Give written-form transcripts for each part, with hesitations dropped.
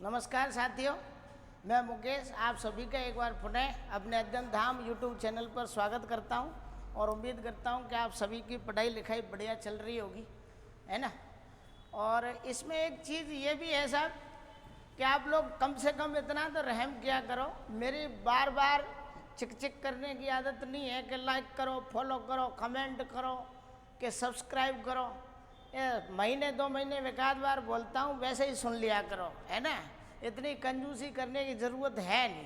नमस्कार साथियों, मैं मुकेश आप सभी का एक बार पुनः अपने अध्ययन धाम यूट्यूब चैनल पर स्वागत करता हूं और उम्मीद करता हूं कि आप सभी की पढ़ाई लिखाई बढ़िया चल रही होगी, है ना। और इसमें एक चीज़ ये भी है साहब कि आप लोग कम से कम इतना तो रहम किया करो, मेरी बार बार चिक चिक करने की आदत नहीं है कि लाइक करो, फॉलो करो, कमेंट करो, कि सब्सक्राइब करो। ये महीने 2 महीने में एक आध बार बोलता हूँ, वैसे ही सुन लिया करो, है ना। इतनी कंजूसी करने की ज़रूरत है नहीं,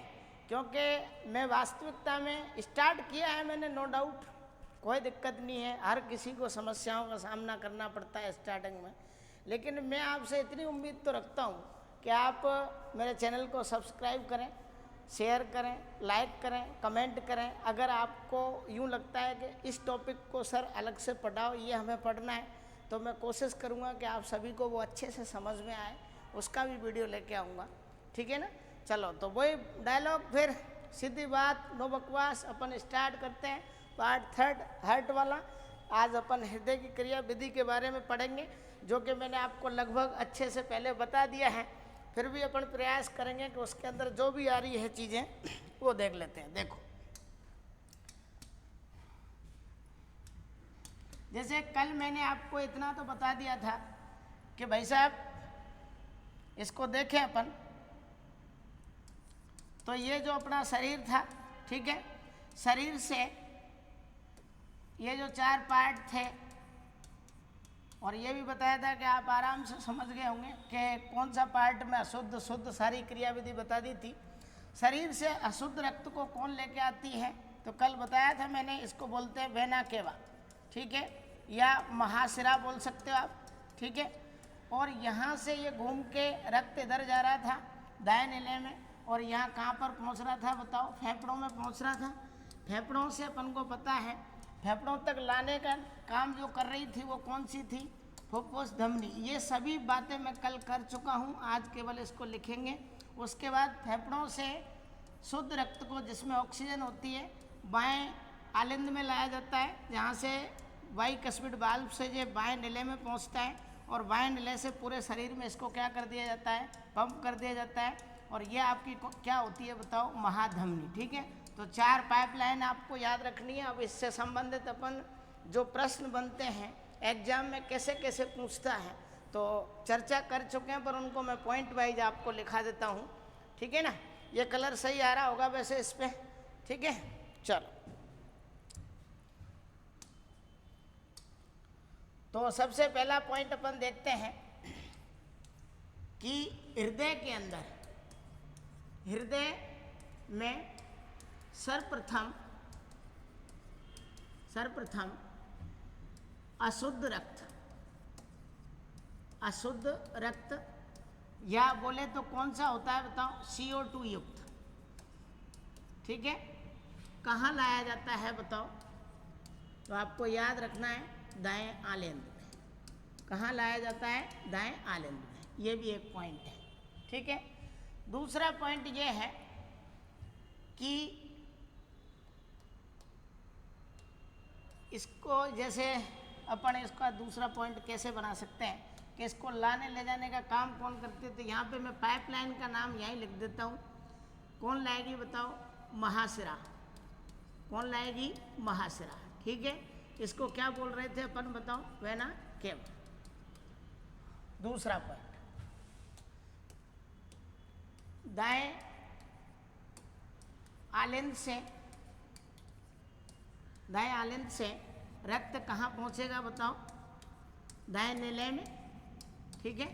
क्योंकि मैं वास्तविकता में स्टार्ट किया है मैंने, नो डाउट, कोई दिक्कत नहीं है। हर किसी को समस्याओं का सामना करना पड़ता है स्टार्टिंग में, लेकिन मैं आपसे इतनी उम्मीद तो रखता हूँ कि आप मेरे चैनल को सब्सक्राइब करें, शेयर करें, लाइक करें, कमेंट करें। अगर आपको यूँ लगता है कि इस टॉपिक को सर अलग से पढ़ाओ, ये हमें पढ़ना है, तो मैं कोशिश करूँगा कि आप सभी को वो अच्छे से समझ में आए, उसका भी वीडियो लेके आऊँगा, ठीक है ना। चलो, तो वही डायलॉग, फिर सीधी बात, नो बकवास, अपन स्टार्ट करते हैं पार्ट 3 हार्ट वाला। आज अपन हृदय की क्रिया विधि के बारे में पढ़ेंगे, जो कि मैंने आपको लगभग अच्छे से पहले बता दिया है। फिर भी अपन प्रयास करेंगे कि उसके अंदर जो भी आ रही है चीज़ें वो देख लेते हैं। देखो, जैसे कल मैंने आपको इतना तो बता दिया था कि भाई साहब इसको देखें अपन, तो ये जो अपना शरीर था, ठीक है, शरीर से ये जो 4 पार्ट थे, और ये भी बताया था कि आप आराम से समझ गए होंगे कि कौन सा पार्ट में अशुद्ध शुद्ध सारी क्रियाविधि बता दी थी। शरीर से अशुद्ध रक्त को कौन लेके आती है, तो कल बताया था मैंने, इसको बोलते हैं वेना केवा, ठीक है, या महाशिरा बोल सकते हो आप, ठीक है। और यहाँ से ये घूम के रक्त इधर जा रहा था दाएं नीले में, और यहाँ कहाँ पर पहुँच रहा था बताओ, फेफड़ों में पहुँच रहा था। फेफड़ों से अपन को पता है फेफड़ों तक लाने का काम जो कर रही थी वो कौन सी थी, फुफ्फुस धमनी। ये सभी बातें मैं कल कर चुका हूँ, आज केवल इसको लिखेंगे। उसके बाद फेफड़ों से शुद्ध रक्त को, जिसमें ऑक्सीजन होती है, बाएं आलिंद में लाया जाता है, जहाँ से बाइकस्पिड वाल्व से ये बाएं नीले में पहुँचता है, और बाएं नीले से पूरे शरीर में इसको क्या कर दिया जाता है, पंप कर दिया जाता है। और ये आपकी क्या होती है बताओ, महाधमनी, ठीक है। तो 4 पाइपलाइन आपको याद रखनी है। अब इससे संबंधित अपन जो प्रश्न बनते हैं एग्जाम में कैसे कैसे पूछता है, तो चर्चा कर चुके हैं, पर उनको मैं पॉइंट वाइज आपको लिखा देता हूँ, ठीक है ना। ये कलर सही आ रहा होगा वैसे इस पर, ठीक है। चलो, तो सबसे पहला पॉइंट अपन देखते हैं कि हृदय के अंदर, हृदय में सर्वप्रथम अशुद्ध रक्त, या बोले तो कौन सा होता है बताओ, CO2 युक्त, ठीक है। कहाँ लाया जाता है बताओ, तो आपको याद रखना है दाएं आलिंद में। कहाँ लाया जाता है, दाएं आलिंद में। ये भी एक पॉइंट है, ठीक है। दूसरा पॉइंट ये है कि इसको, जैसे अपन इसका दूसरा पॉइंट कैसे बना सकते हैं कि इसको लाने ले जाने का काम कौन करते थे। यहाँ पे मैं पाइपलाइन का नाम यहीं लिख देता हूँ। कौन लाएगी बताओ, महाशिरा। कौन लाएगी, महाशिरा, ठीक है। इसको क्या बोल रहे थे अपन बताओ, वेना केवा। दूसरा पॉइंट, दाएं आलिंद से रक्त कहाँ पहुँचेगा बताओ, दाएं नीले में, ठीक है।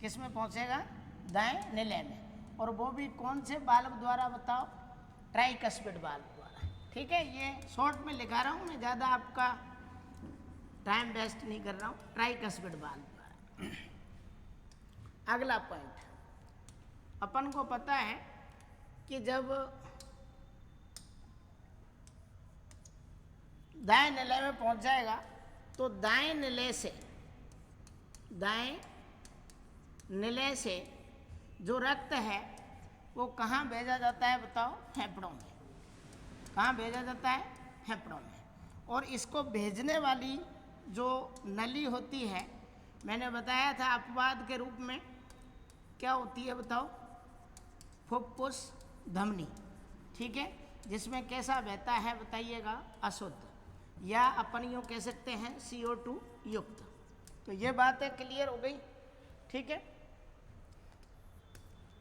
किस में पहुँचेगा, दाएं नीले में। और वो भी कौन से वाल्व द्वारा बताओ, ट्राइकस्पिड वाल्व द्वारा, ठीक है। ये शॉर्ट में लिखा रहा हूँ मैं, ज़्यादा आपका टाइम वेस्ट नहीं कर रहा हूँ, ट्राइकस्पिड वाल्व द्वारा। अगला पॉइंट, अपन को पता है कि जब दाएं नीले में पहुंच जाएगा तो दाएं नीले से जो रक्त है वो कहाँ भेजा जाता है बताओ, फेफड़ों में। कहाँ भेजा जाता है, फेफड़ों में। और इसको भेजने वाली जो नली होती है, मैंने बताया था अपवाद के रूप में क्या होती है बताओ? फुफ्फुस धमनी, ठीक है, जिसमें कैसा बहता है बताइएगा? अशुद्ध, या अपन यूँ कह सकते हैं CO2 युक्त। तो ये बात है क्लियर हो गई, ठीक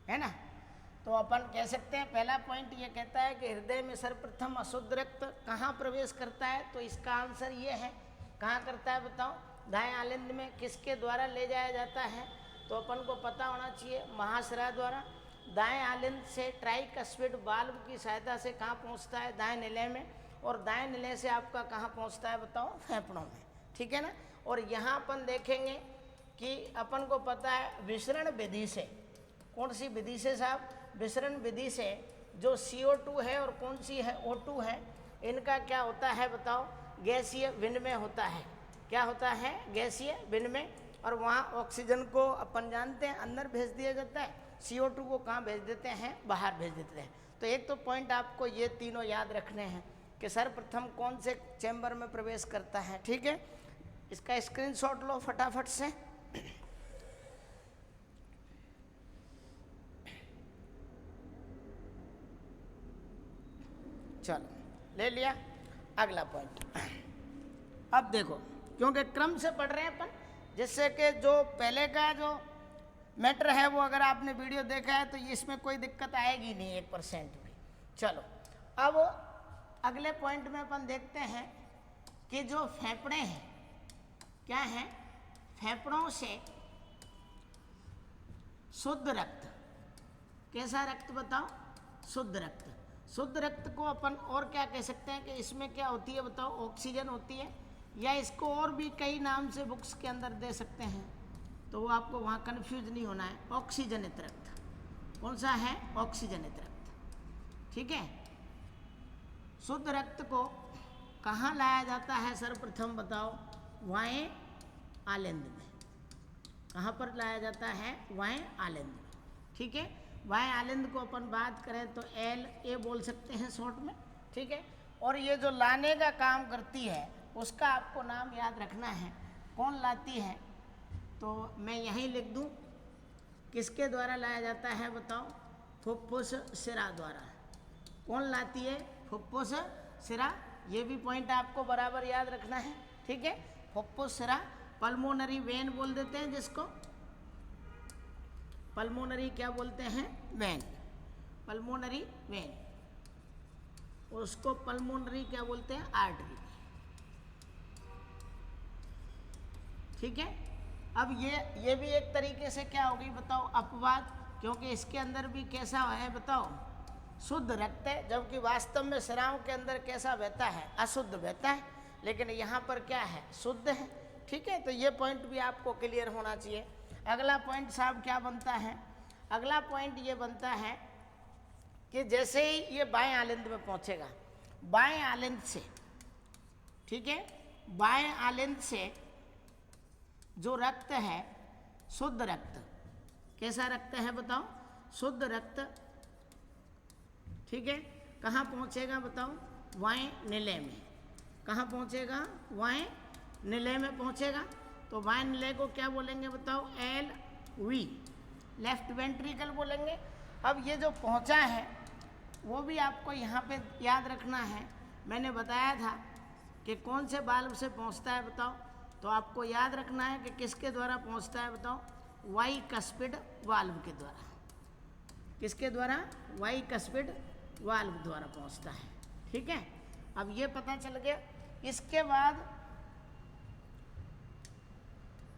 है ना? तो अपन कह सकते हैं पहला पॉइंट ये कहता है कि हृदय में सर्वप्रथम अशुद्ध रक्त कहाँ प्रवेश करता है, तो इसका आंसर ये है, कहाँ करता है बताओ? दाएं आलिंद में। किसके द्वारा ले जाया जाता है? तो अपन को पता होना चाहिए, महाशिरा द्वारा। दाएं आलिंद से ट्राइकस्पिड वाल्व की सहायता से कहाँ पहुँचता है? दाएं निलय में। और दाएं निलय से आपका कहाँ पहुँचता है बताओ? फेफड़ों में, ठीक है ना? और यहाँ अपन देखेंगे कि अपन को पता है विसरण विधि से, कौन सी विधि से साहब? विसरण विधि से जो CO2 है और कौन सी है? O2 है, इनका क्या होता है बताओ? गैसीय विनिमय होता है। क्या होता है? गैसीय विनिमय। और वहाँ ऑक्सीजन को अपन जानते हैं अंदर भेज दिया जाता है, CO2 को कहाँ भेज देते हैं? बाहर भेज देते हैं। तो एक तो पॉइंट आपको ये तीनों याद रखने हैं कि सर्वप्रथम कौन से चैम्बर में प्रवेश करता है, ठीक है? इसका स्क्रीनशॉट लो फटाफट से। चलो ले लिया। अगला पॉइंट अब देखो, क्योंकि क्रम से पढ़ रहे हैं अपन, जिससे कि जो पहले का जो मैटर है वो अगर आपने वीडियो देखा है तो इसमें कोई दिक्कत आएगी नहीं 1% भी। चलो अब अगले पॉइंट में अपन देखते हैं कि जो फेफड़े हैं, क्या है? फेफड़ों से शुद्ध रक्त, कैसा रक्त बताओ? शुद्ध रक्त। शुद्ध रक्त को अपन और क्या कह सकते हैं कि इसमें क्या होती है बताओ? ऑक्सीजन होती है, या इसको और भी कई नाम से बुक्स के अंदर दे सकते हैं, तो वो आपको वहाँ कन्फ्यूज नहीं होना है। ऑक्सीजनित रक्त। कौन सा है? ऑक्सीजनित रक्त, ठीक है? शुद्ध रक्त को कहाँ लाया जाता है सर्वप्रथम बताओ? वाएं आलिंद में। कहाँ पर लाया जाता है? वाएं आलिंद में, ठीक है? वाएं आलिंद को अपन बात करें तो LA बोल सकते हैं शॉर्ट में, ठीक है? और ये जो लाने का काम करती है उसका आपको नाम याद रखना है। कौन लाती है? तो मैं यहीं लिख दूं, किसके द्वारा लाया जाता है बताओ? फुफ्फुस शिरा द्वारा। कौन लाती है? फुफ्फुस शिरा। ये भी पॉइंट आपको बराबर याद रखना है, ठीक है? फुफ्फुस शिरा, पल्मोनरी वेन बोल देते हैं जिसको। पल्मोनरी क्या बोलते हैं? वेन। Pulmonary vein. उसको पल्मोनरी क्या बोलते हैं? आर्टरी, ठीक है? अब ये भी एक तरीके से क्या होगी बताओ? अपवाद, क्योंकि इसके अंदर भी कैसा है बताओ? शुद्ध रक्त है, जबकि वास्तव में शिराओं के अंदर कैसा बहता है? अशुद्ध बहता है, लेकिन यहाँ पर क्या है? शुद्ध है, ठीक है? तो ये पॉइंट भी आपको क्लियर होना चाहिए। अगला पॉइंट साहब क्या बनता है? अगला पॉइंट ये बनता है कि जैसे ही ये बाएं आलिंद में पहुँचेगा, बाएं आलिंद से, ठीक है, बाएं आलिंद से जो रक्त है, शुद्ध रक्त, कैसा रक्त है बताओ? शुद्ध रक्त, ठीक है, कहाँ पहुँचेगा बताओ? वाएं निलय में। कहाँ पहुँचेगा? वाएं निलय में पहुँचेगा। तो वाएं निलय को क्या बोलेंगे बताओ? LV, लेफ्ट वेंट्रिकल बोलेंगे। अब ये जो पहुँचा है वो भी आपको यहाँ पे याद रखना है। मैंने बताया था कि कौन से वाल्व से पहुँचता है बताओ? तो आपको याद रखना है कि किसके द्वारा पहुँचता है बताओ? वाइकस्पिड वाल्व के द्वारा। किसके द्वारा? वाइकस्पिड वाल्व द्वारा पहुँचता है, ठीक है? अब ये पता चल गया। इसके बाद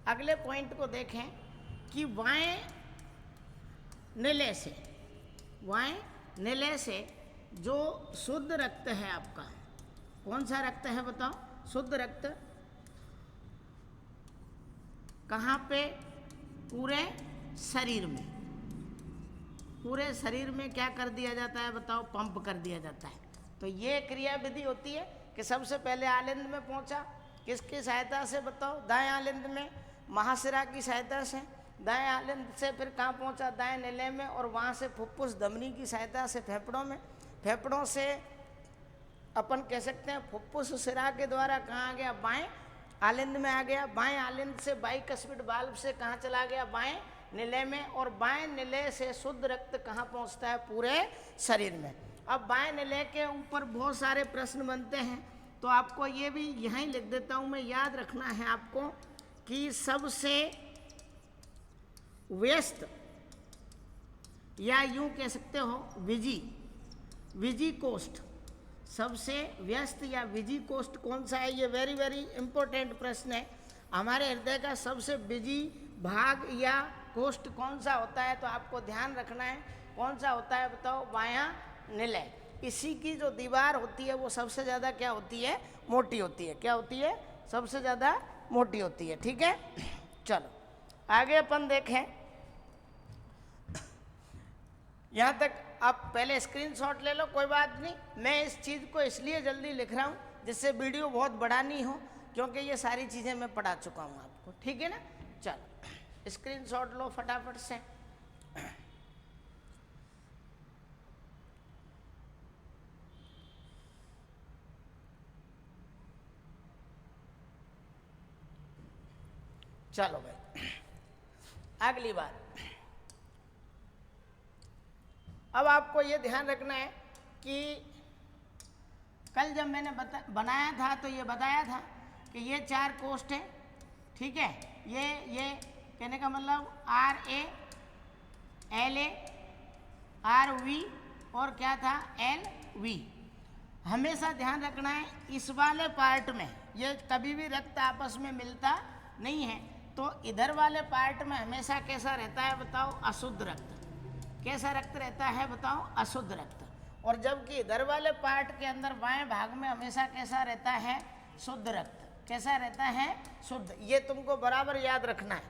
अगले पॉइंट को देखें कि वाएं निलय से, वाएं निलय से जो शुद्ध रक्त है आपका, कौन सा रक्त है बताओ? शुद्ध रक्त कहाँ पे? पूरे शरीर में। पूरे शरीर में क्या कर दिया जाता है बताओ? पंप कर दिया जाता है। तो ये क्रिया विधि होती है कि सबसे पहले आलिंद में पहुंचा, किसकी सहायता से बताओ? दाएं आलिंद में, महाशिरा की सहायता से। दाएं आलिंद से फिर कहाँ पहुंचा? दाएं निलय में, और वहाँ से फुफ्फुस धमनी की सहायता से फेफड़ों में। फेफड़ों से अपन कह सकते हैं फुफ्फुस शिरा के द्वारा कहाँ आ गया? बाएं आलिंद में आ गया। बाएं आलिंद से बाइकस्पिड वाल्व से कहाँ चला गया? बाएं निलय में, और बाएं निलय से शुद्ध रक्त कहाँ पहुँचता है? पूरे शरीर में। अब बाएं निलय के ऊपर बहुत सारे प्रश्न बनते हैं, तो आपको ये भी यहीं लिख देता हूँ मैं, याद रखना है आपको कि सबसे व्यस्त, या यूं कह सकते हो विजी कोष्ठ, सबसे व्यस्त या विजी कोष्ठ कौन सा है? ये वेरी वेरी इंपॉर्टेंट प्रश्न है। हमारे हृदय का सबसे बिजी भाग या कोष्ठ कौन सा होता है? तो आपको ध्यान रखना है कौन सा होता है, बताओ? बायां निलय। इसी की जो दीवार होती है वो सबसे ज़्यादा क्या होती है? मोटी होती है। क्या होती है? सबसे ज़्यादा मोटी होती है। ठीक है, चलो आगे अपन देखें। यहाँ तक आप पहले स्क्रीनशॉट ले लो, कोई बात नहीं। मैं इस चीज़ को इसलिए जल्दी लिख रहा हूँ जिससे वीडियो बहुत बड़ा नहीं हो, क्योंकि ये सारी चीज़ें मैं पढ़ा चुका हूँ आपको। ठीक है ना? चलो स्क्रीनशॉट लो फटाफट से। चलो भाई, अगली बात। अब आपको ये ध्यान रखना है कि कल जब मैंने बनाया था तो ये बताया था कि ये 4 कोष्ठ है। ठीक है, ये कहने का मतलब RA, LA, RV और क्या था? LV। हमेशा ध्यान रखना है इस वाले पार्ट में ये कभी भी रक्त आपस में मिलता नहीं है, तो इधर वाले पार्ट में हमेशा कैसा रहता है बताओ? अशुद्ध रक्त। कैसा रक्त रहता है बताओ? अशुद्ध रक्त। और जबकि इधर वाले पार्ट के अंदर बाएं भाग में हमेशा कैसा रहता है? शुद्ध रक्त। कैसा रहता है? शुद्ध। ये तुमको बराबर याद रखना है।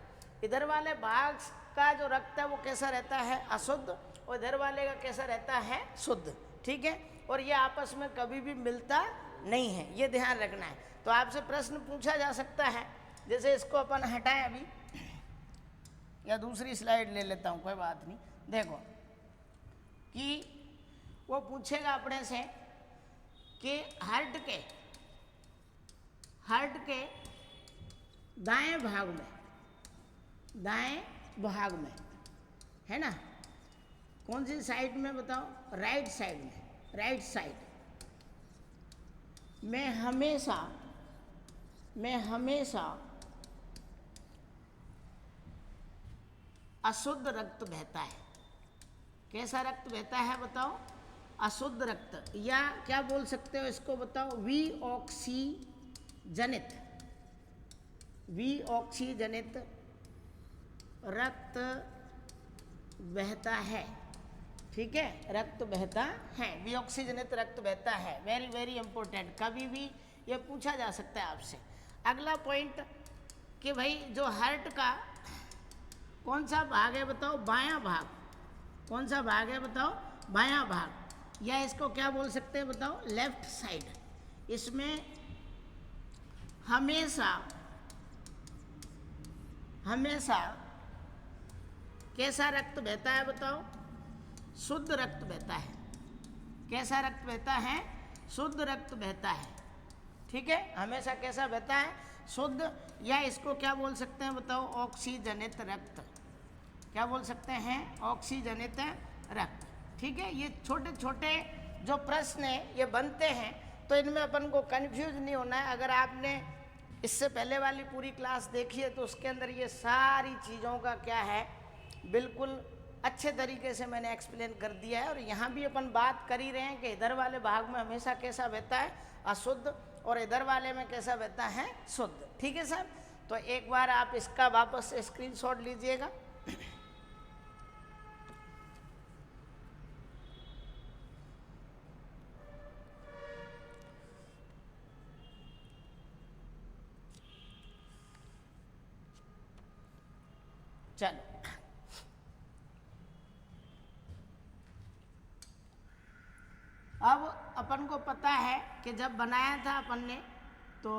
इधर वाले भाग का जो रक्त है वो कैसा रहता है? अशुद्ध, और इधर वाले का कैसा रहता है? शुद्ध। ठीक है, और ये आपस में कभी भी मिलता नहीं है, ये ध्यान रखना है। तो आपसे प्रश्न पूछा जा सकता है, जैसे इसको अपन हटाएं अभी, या दूसरी स्लाइड ले लेता हूँ, कोई बात नहीं। देखो कि वो पूछेगा अपने से कि हार्ट के दाएं भाग में है ना, कौन सी साइड में बताओ? राइट साइड में। राइट साइड में हमेशा अशुद्ध रक्त बहता है। कैसा रक्त बहता है बताओ? अशुद्ध रक्त, या क्या बोल सकते हो इसको बताओ? विऑक्सीजनित रक्त बहता है। ठीक है, रक्त बहता है, विऑक्सीजनित रक्त बहता है। वेरी वेरी इंपॉर्टेंट, कभी भी ये पूछा जा सकता है आपसे। अगला पॉइंट कि भाई जो हार्ट का कौन सा भाग है बताओ? बायां भाग। कौन सा भाग है बताओ? बायां भाग, या इसको क्या बोल सकते हैं बताओ? Left side. इसमें हमेशा कैसा रक्त बहता है बताओ? शुद्ध रक्त बहता है। कैसा रक्त बहता है? शुद्ध रक्त बहता है। ठीक है, हमेशा कैसा बहता है? शुद्ध, या इसको क्या बोल सकते हैं बताओ? ऑक्सीजनित रक्त। क्या बोल सकते हैं? ऑक्सीजनित रक्त। ठीक है, ये छोटे छोटे जो प्रश्न है ये बनते हैं, तो इनमें अपन को कंफ्यूज नहीं होना है। अगर आपने इससे पहले वाली पूरी क्लास देखी है तो उसके अंदर ये सारी चीज़ों का क्या है, बिल्कुल अच्छे तरीके से मैंने एक्सप्लेन कर दिया है। और यहाँ भी अपन बात कर ही रहे हैं कि इधर वाले भाग में हमेशा कैसा बहता है? अशुद्ध, और इधर वाले में कैसा बहता है? शुद्ध। ठीक है सर, तो एक बार आप इसका वापस से स्क्रीनशॉट लीजिएगा। चलो, अब अपन को पता है कि जब बनाया था अपन ने तो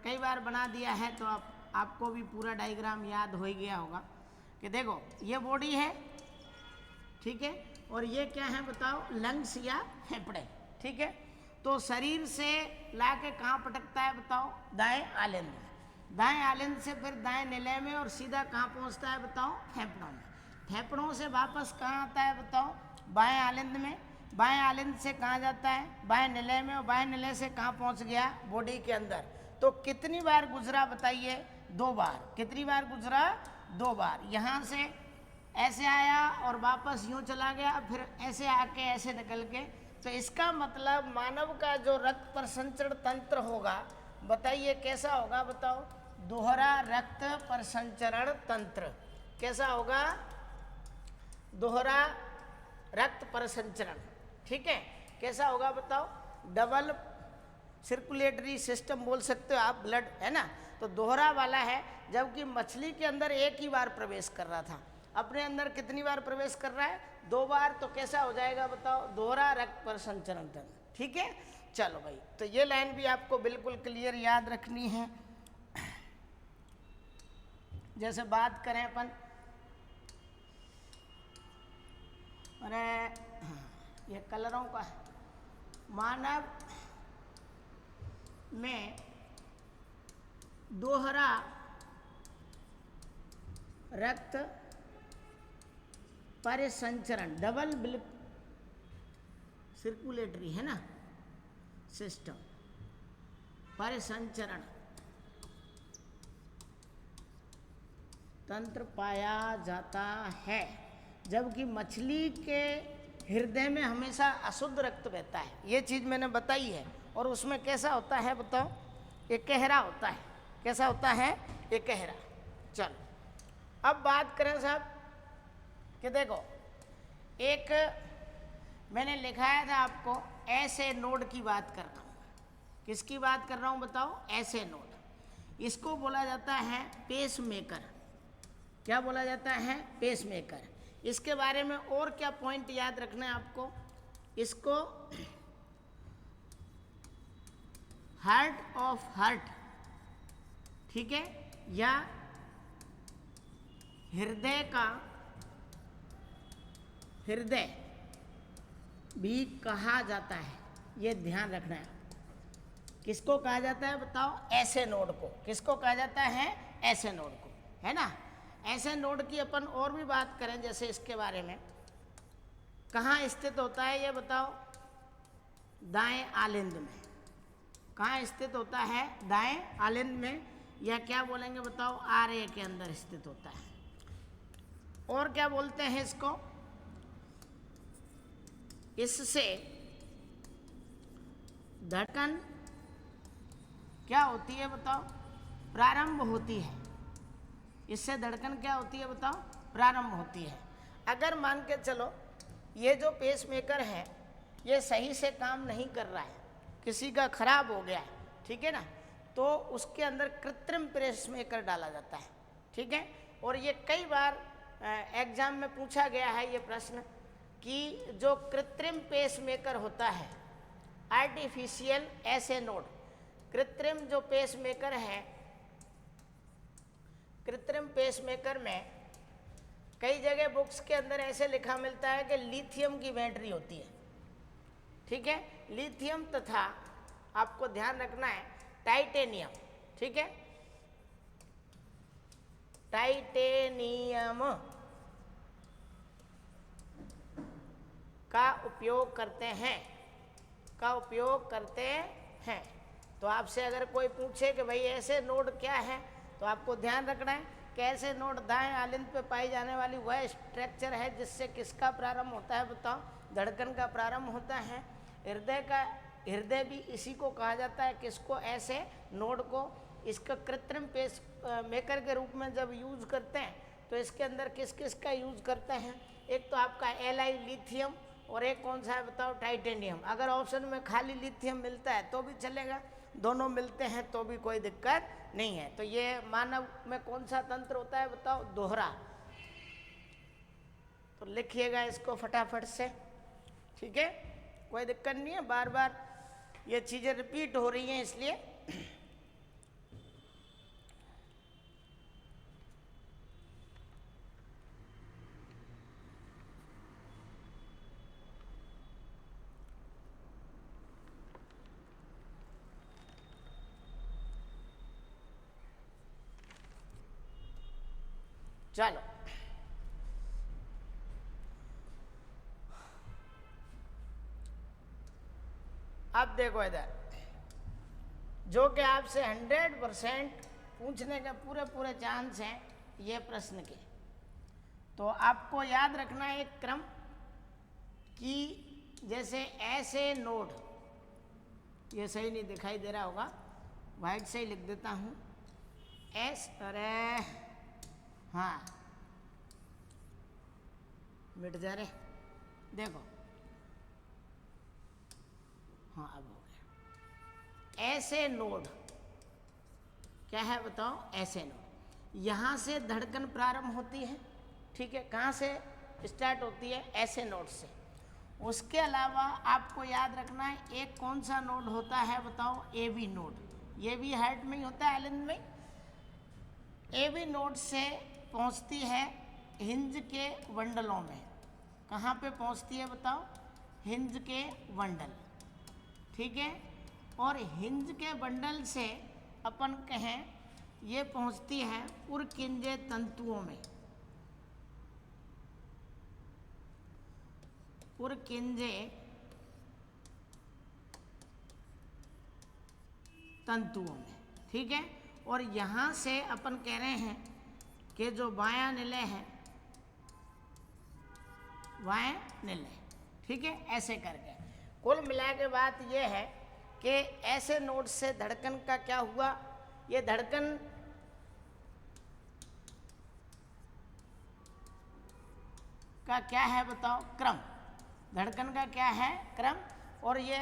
कई बार बना दिया है, तो आपको भी पूरा डायग्राम याद हो ही गया होगा कि देखो ये बॉडी है, ठीक है, और ये क्या है बताओ? लंग्स या फेफड़े। ठीक है, तो शरीर से लाके कहाँ पटकता है बताओ? दाएं आलेंद्र। दाएं आलिंद से फिर दाएं निलय में और सीधा कहाँ पहुँचता है बताओ? फेफड़ों में। फेफड़ों से वापस कहाँ आता है बताओ? बाएं आलिंद में। बाएं आलिंद से कहाँ जाता है? बाएं निलय में। और बाएं निलय से कहाँ पहुँच गया? बॉडी के अंदर। तो कितनी बार गुजरा बताइए? 2 बार। कितनी बार गुजरा? 2 बार। यहाँ से ऐसे आया और वापस यूं चला गया, फिर ऐसे आके ऐसे निकल के। तो इसका मतलब मानव का जो रक्त परिसंचरण तंत्र होगा, बताइए कैसा होगा बताओ? दोहरा रक्त परिसंचरण तंत्र। कैसा होगा? दोहरा रक्त परिसंचरण। ठीक है, कैसा होगा बताओ? डबल सर्कुलेटरी सिस्टम बोल सकते हो आप, ब्लड, है ना। तो दोहरा वाला है, जबकि मछली के अंदर एक ही बार प्रवेश कर रहा था, अपने अंदर कितनी बार प्रवेश कर रहा है? 2 बार। तो कैसा हो जाएगा बताओ? दोहरा रक्त परिसंचरण तंत्र। ठीक है, चलो भाई, तो ये लाइन भी आपको बिल्कुल क्लियर याद रखनी है। जैसे बात करें अपन, अरे ये कलरों का, मानव में दोहरा रक्त परिसंचरण, डबल ब्लिप सर्कुलेटरी, है ना, सिस्टम, परिसंचरण तंत्र पाया जाता है, जबकि मछली के हृदय में हमेशा अशुद्ध रक्त बहता है। ये चीज़ मैंने बताई है। और उसमें कैसा होता है बताओ? एक गहरा होता है। कैसा होता है? एक गहरा। चलो अब बात करें साहब कि देखो, एक मैंने लिखाया था आपको, ऐसे नोड की बात कर रहा हूँ। किसकी बात कर रहा हूँ बताओ? ऐसे नोड। इसको बोला जाता है पेस मेकर। क्या बोला जाता है? Pacemaker. इसके बारे में और क्या पॉइंट याद रखना है आपको? इसको हार्ट ऑफ हार्ट, ठीक है, या हृदय का हृदय भी कहा जाता है। ये ध्यान रखना है। किसको कहा जाता है बताओ? ऐसे नोड को। किसको कहा जाता है? ऐसे नोड को, है ना। ऐसे नोड की अपन और भी बात करें, जैसे इसके बारे में, कहाँ स्थित होता है ये बताओ? दाएं आलिंद में। कहाँ स्थित होता है? दाएं आलिंद में, या क्या बोलेंगे बताओ? आर्य के अंदर स्थित होता है। और क्या बोलते हैं इसको? इससे धड़कन क्या होती है बताओ? प्रारंभ होती है। इससे धड़कन क्या होती है बताओ? प्रारंभ होती है। अगर मान के चलो ये जो पेस मेकर है ये सही से काम नहीं कर रहा है, किसी का खराब हो गया है, ठीक है ना, तो उसके अंदर कृत्रिम पेस मेकर डाला जाता है। ठीक है, और ये कई बार एग्जाम में पूछा गया है ये प्रश्न कि जो कृत्रिम पेस मेकर होता है, आर्टिफिशियल ऐसे नोड, कृत्रिम जो पेस मेकर है, कृत्रिम पेस मेकर में कई जगह बुक्स के अंदर ऐसे लिखा मिलता है कि लिथियम की बैटरी होती है। ठीक है, लिथियम तथा आपको ध्यान रखना है टाइटेनियम। ठीक है, टाइटेनियम का उपयोग करते हैं, का उपयोग करते हैं। तो आपसे अगर कोई पूछे कि भाई ऐसे नोड क्या है, तो आपको ध्यान रखना है कि ऐसे नोड दाएं आलिंद पे पाई जाने वाली वह स्ट्रक्चर है जिससे किसका प्रारंभ होता है बताओ? धड़कन का प्रारंभ होता है। हृदय का, हृदय भी इसी को कहा जाता है। किसको? ऐसे नोड को। इसका कृत्रिम पेस मेकर के रूप में जब यूज करते हैं तो इसके अंदर किस किस का यूज करते हैं? एक तो आपका एलआई लिथियम, और एक कौन सा है बताओ? टाइटेनियम। अगर ऑप्शन में खाली लिथियम मिलता है तो भी चलेगा, दोनों मिलते हैं तो भी कोई दिक्कत नहीं है। तो ये मानव में कौन सा तंत्र होता है बताओ? दोहरा। तो लिखिएगा इसको फटाफट से, ठीक है, कोई दिक्कत नहीं है। बार बार ये चीज़ें रिपीट हो रही हैं इसलिए। चलो, अब देखो इधर, जो कि आपसे 100% पूछने के पूरे पूरे चांस हैं ये प्रश्न के। तो आपको याद रखना है एक क्रम कि जैसे ऐसे नोड, ये सही नहीं दिखाई दे रहा होगा, वाइट से ही लिख देता हूँ, एस, अरे हाँ मिट जा रहे, देखो हाँ अब हो गया। ऐसे नोड क्या है बताओ, ऐसे नोड, यहाँ से धड़कन प्रारंभ होती है, ठीक है, कहाँ से स्टार्ट होती है, ऐसे नोड से। उसके अलावा आपको याद रखना है एक कौन सा नोड होता है बताओ, ए बी नोड, ये भी हार्ट में ही होता है, एलन में। ए बी नोड से पहुँचती है हिंज के वंडलों में, कहाँ पे पहुँचती है बताओ, हिंज के वंडल, ठीक है। और हिंज के बंडल से अपन कहें ये पहुंचती है पुरकिंजे तंतुओं में, पुरकिंजे तंतुओं में, ठीक है। और यहाँ से अपन कह रहे हैं कि जो बायां निलय है, बायां निलय, ठीक है, ऐसे करके कुल मिला के बात ये है कि ऐसे नोड से धड़कन का क्या हुआ, ये धड़कन का क्या है बताओ, क्रम, धड़कन का क्या है क्रम। और ये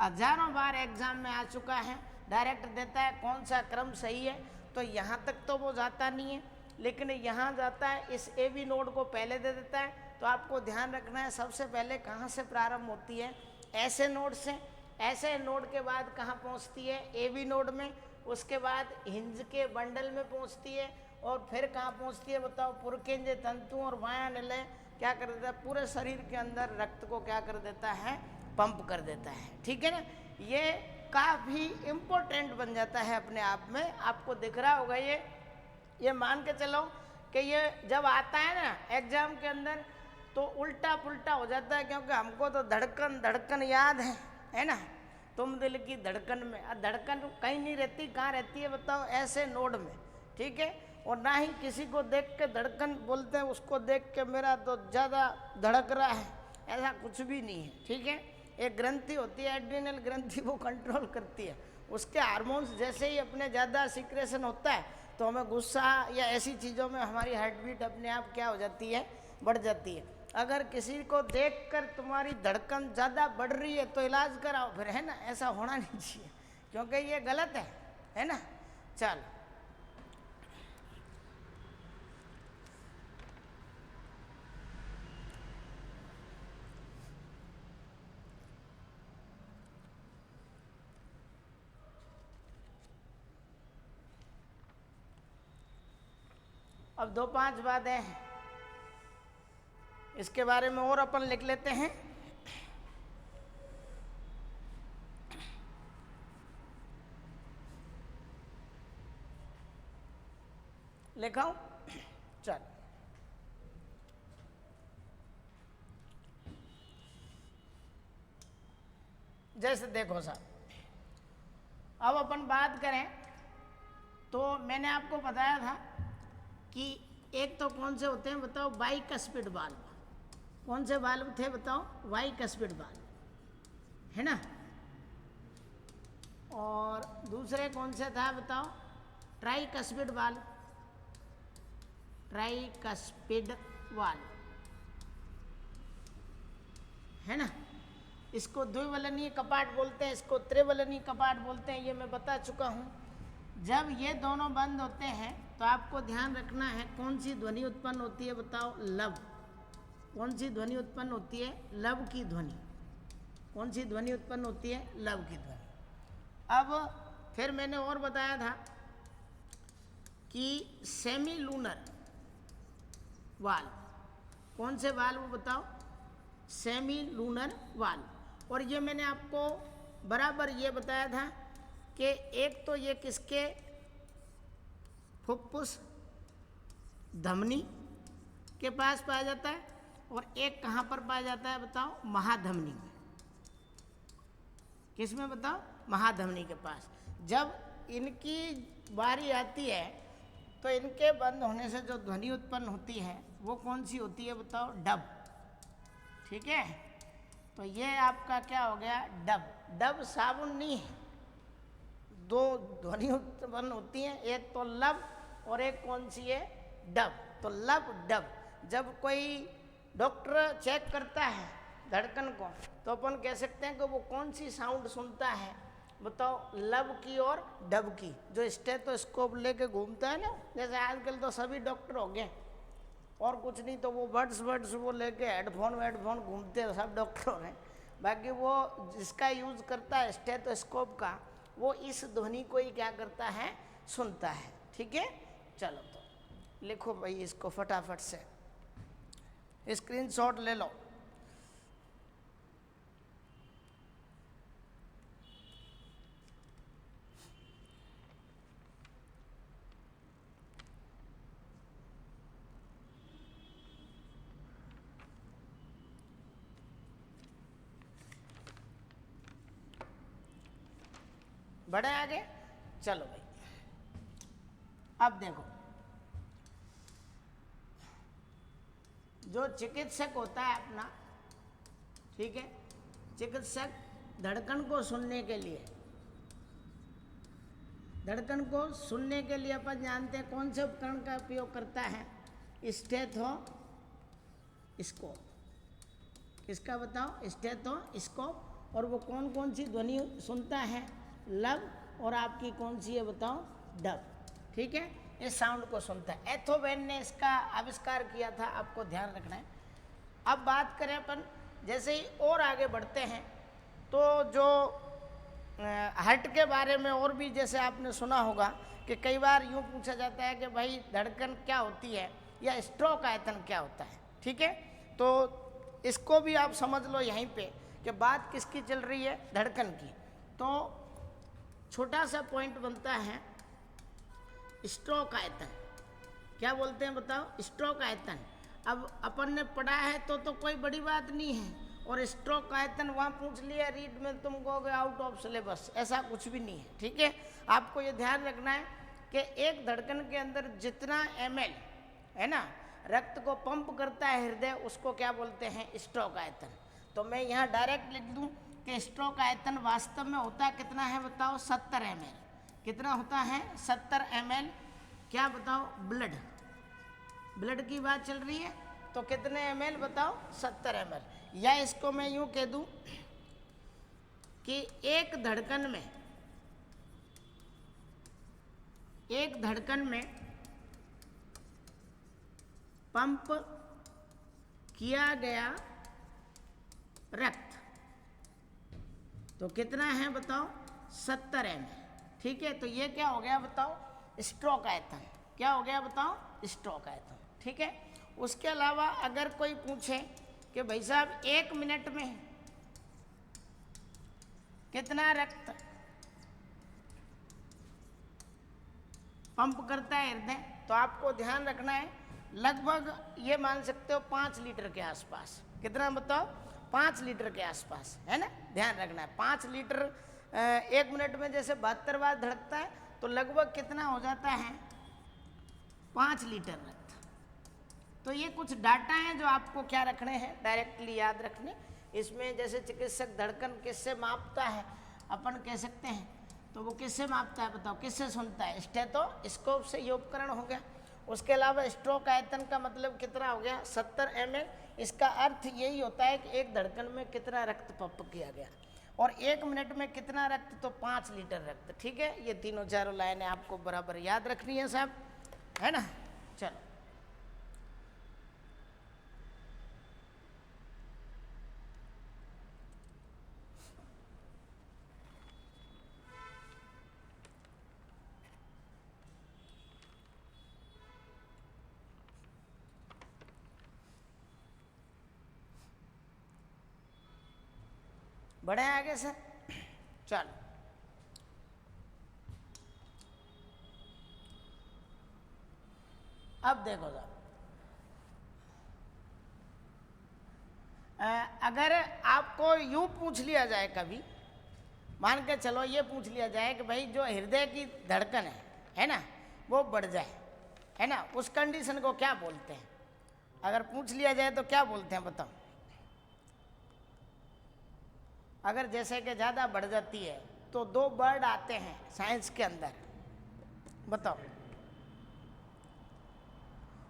हजारों बार एग्जाम में आ चुका है, डायरेक्ट देता है कौन सा क्रम सही है, तो यहाँ तक तो वो जाता नहीं है, लेकिन यहाँ जाता है, इस ए बी नोड को पहले दे देता है। तो आपको ध्यान रखना है सबसे पहले कहाँ से प्रारंभ होती है, ऐसे नोड से, ऐसे नोड के बाद कहाँ पहुँचती है, ए बी नोड में, उसके बाद हिंज के बंडल में पहुँचती है, और फिर कहाँ पहुँचती है बताओ, पुरकेंद्र तंतु और वाया निलय क्या कर देता है, पूरे शरीर के अंदर रक्त को क्या कर देता है, पंप कर देता है, ठीक है ना। ये काफ़ी इम्पोर्टेंट बन जाता है अपने आप में, आपको दिख रहा होगा ये मान के चलो कि ये जब आता है ना एग्जाम के अंदर तो उल्टा पुल्टा हो जाता है, क्योंकि हमको तो धड़कन धड़कन याद है ना, तुम दिल की धड़कन में, धड़कन कहीं नहीं रहती, कहाँ रहती है बताओ, ऐसे नोड में, ठीक है। और ना ही किसी को देख के धड़कन बोलते हैं, उसको देख के मेरा तो ज़्यादा धड़क रहा है, ऐसा कुछ भी नहीं है, ठीक है। एक ग्रंथि होती है एड्रिनल ग्रंथि, वो कंट्रोल करती है, उसके हार्मोन्स जैसे ही अपने ज़्यादा सिक्रेशन होता है तो हमें गुस्सा या ऐसी चीज़ों में हमारी हार्ट बीट अपने आप क्या हो जाती है, बढ़ जाती है। अगर किसी को देखकर तुम्हारी धड़कन ज़्यादा बढ़ रही है तो इलाज कराओ फिर, है ना, ऐसा होना नहीं चाहिए, क्योंकि ये गलत है ना। चल अब 2-5 बातें हैं, इसके बारे में और अपन लिख लेते हैं। लिखाऊं, चल जैसे देखो साहब, अब अपन बात करें तो मैंने आपको बताया था कि एक तो कौन से होते हैं बताओ, बाइकस्पिड वाल्व, कौन से वाल्व थे बताओ, बाइकस्पिड वाल्व, है ना। और दूसरे कौन से था बताओ, ट्राइकस्पिड वाल्व, ट्राइकस्पिड वाल्व, है ना। इसको द्विवलनीय कपाट बोलते हैं, इसको त्रिवलनीय कपाट बोलते हैं, ये मैं बता चुका हूँ। जब ये दोनों बंद होते हैं तो आपको ध्यान रखना है कौन सी ध्वनि उत्पन्न होती है बताओ, लब, कौन सी ध्वनि उत्पन्न होती है, लब की ध्वनि, कौन सी ध्वनि उत्पन्न होती है, लब की ध्वनि। अब फिर मैंने और बताया था कि सेमी लूनर वाल्व, कौन से वाल्व बताओ, सेमी लूनर वाल्व। और ये मैंने आपको बराबर ये बताया था कि एक तो ये किसके, फुफ्फुस, धमनी के पास पाया जाता है और एक कहाँ पर पाया जाता है बताओ? महाधमनी में। किस में बताओ? महाधमनी के पास। जब इनकी बारी आती है तो इनके बंद होने से जो ध्वनि उत्पन्न होती है वो कौन सी होती है बताओ? डब। ठीक है, तो ये आपका क्या हो गया? डब। डब साबुन नहीं है, दो ध्वनि उत्पन्न होती हैं, एक तो लब और एक कौन सी है? डब। तो लब डब। जब कोई डॉक्टर चेक करता है धड़कन को तो अपन कह सकते हैं कि वो कौन सी साउंड सुनता है बताओ? लब की और डब की। जो स्टेथोस्कोप लेके घूमता है ना, जैसे आजकल तो सभी डॉक्टर हो गए और कुछ नहीं तो वो बड्स वो लेके हेडफोन घूमते हैं, सब डॉक्टर हैं। बाकी वो जिसका यूज़ करता है स्टेथोस्कोप का, वो इस ध्वनि को ही क्या करता है? सुनता है। ठीक है, चलो तो लिखो भाई इसको फटाफट से, स्क्रीनशॉट ले लो। बढ़े आगे, चलो भाई। अब देखो, जो चिकित्सक होता है अपना, ठीक है, चिकित्सक धड़कन को सुनने के लिए, धड़कन को सुनने के लिए अपन जानते हैं कौन से उपकरण का उपयोग करता है? स्टेथोस्कोप। किसका बताओ? स्टेथोस्कोप। और वो कौन कौन सी ध्वनि सुनता है? लब और आपकी कौन सी है बताओ? डब। ठीक है, इस साउंड को सुनता है। एथोवेन ने इसका आविष्कार किया था, आपको ध्यान रखना है। अब बात करें अपन, जैसे ही और आगे बढ़ते हैं तो जो हार्ट के बारे में और भी जैसे आपने सुना होगा कि कई बार यूँ पूछा जाता है कि भाई धड़कन क्या होती है या स्ट्रोक आयतन क्या होता है। ठीक है, तो इसको भी आप समझ लो यहीं पे कि बात किसकी चल रही है? धड़कन की। तो छोटा सा पॉइंट बनता है स्ट्रोक आयतन। क्या बोलते हैं बताओ? स्ट्रोक आयतन। अब अपन ने पढ़ा है तो कोई बड़ी बात नहीं है, और स्ट्रोक आयतन वहाँ पूछ लिया रीड में, तुम कहोगे आउट ऑफ सिलेबस, ऐसा कुछ भी नहीं है। ठीक है, आपको ये ध्यान रखना है कि एक धड़कन के अंदर जितना ml है ना रक्त को पंप करता है हृदय, उसको क्या बोलते हैं? स्ट्रोक आयतन। तो मैं यहाँ डायरेक्ट लिख दूँ कि स्ट्रोक आयतन वास्तव में होता कितना है बताओ? 70 ml। कितना होता है? 70 ml। क्या बताओ? ब्लड की बात चल रही है तो कितने ml बताओ? 70 ml। या इसको मैं यूं कह दूं कि एक धड़कन में पंप किया गया रक्त तो कितना है बताओ? 70 ml। ठीक है, तो ये क्या हो गया बताओ? स्ट्रोक आयतन। क्या हो गया बताओ? स्ट्रोक आयतन। ठीक है, उसके अलावा अगर कोई पूछे कि भाई साहब 1 मिनट में कितना रक्त पंप करता है हृदय, तो आपको ध्यान रखना है लगभग ये मान सकते हो 5 लीटर के आसपास। कितना बताओ? 5 लीटर के आसपास, है ना? ध्यान रखना है 5 लीटर 1 मिनट में। जैसे 72 बार धड़कता है तो लगभग कितना हो जाता है? 5 लीटर रक्त। तो ये कुछ डाटा हैं जो आपको क्या रखने हैं? डायरेक्टली याद रखने। इसमें जैसे चिकित्सक धड़कन किससे मापता है अपन कह सकते हैं, तो वो किससे मापता है बताओ? किससे सुनता है? स्टेथोस्कोप से ये उपकरण हो गया। उसके अलावा स्ट्रोक आयतन का मतलब कितना हो गया? 70 ml। इसका अर्थ यही होता है कि एक धड़कन में कितना रक्त पंप किया गया, और 1 मिनट में कितना रक्त? तो 5 लीटर रक्त। ठीक है, ये तीनों चारों लाइनें आपको बराबर याद रखनी है साहब, है ना? चलो, बढ़े आगे से। चलो, अब देखो साहब, अगर आपको यूँ पूछ लिया जाए कभी, मान के चलो ये पूछ लिया जाए कि भाई जो हृदय की धड़कन है ना, वो बढ़ जाए, है ना, उस कंडीशन को क्या बोलते हैं? अगर पूछ लिया जाए तो क्या बोलते हैं बताओ? अगर जैसे कि ज़्यादा बढ़ जाती है तो दो वर्ड आते हैं साइंस के अंदर, बताओ।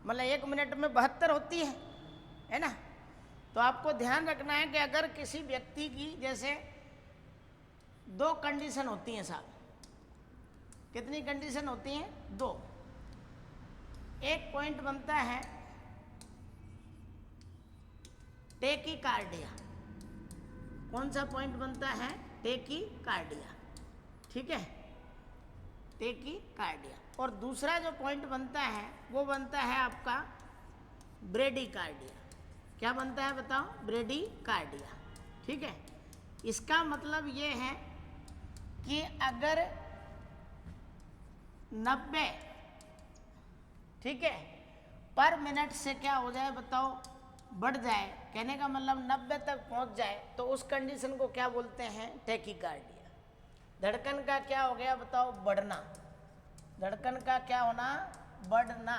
मतलब 1 मिनट में 72 होती है ना। तो आपको ध्यान रखना है कि अगर किसी व्यक्ति की जैसे 2 कंडीशन होती हैं साहब, कितनी कंडीशन होती हैं? 2। एक पॉइंट बनता है टेकीकार्डिया। कौन सा पॉइंट बनता है? टेकीकार्डिया, ठीक है, टेकीकार्डिया। और दूसरा जो पॉइंट बनता है वो बनता है आपका ब्रेडीकार्डिया। क्या बनता है बताओ? ब्रेडीकार्डिया, ठीक है। इसका मतलब ये है कि अगर 90, ठीक है, पर मिनट से क्या हो जाए बताओ? बढ़ जाए, कहने का मतलब 90 तक पहुंच जाए, तो उस कंडीशन को क्या बोलते हैं? टेकीकार्डिया। धड़कन का क्या हो गया बताओ? बढ़ना। धड़कन का क्या होना? बढ़ना।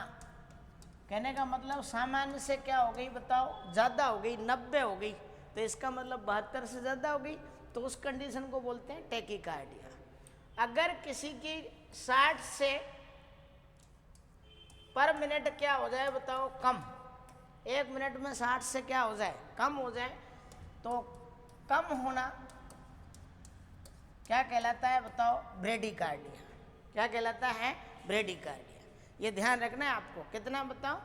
कहने का मतलब सामान्य से क्या हो गई बताओ? ज़्यादा हो गई, 90 हो गई, तो इसका मतलब 72 से ज़्यादा हो गई, तो उस कंडीशन को बोलते हैं टेकीकार्डिया। अगर किसी की 60 से पर मिनट क्या हो जाए बताओ? कम। 1 मिनट में 60 से क्या हो जाए? कम हो जाए, तो कम होना क्या कहलाता है बताओ? ब्रेडीकार्डिया। क्या कहलाता है? ब्रेडीकार्डिया। ये ध्यान रखना है आपको। कितना बताओ?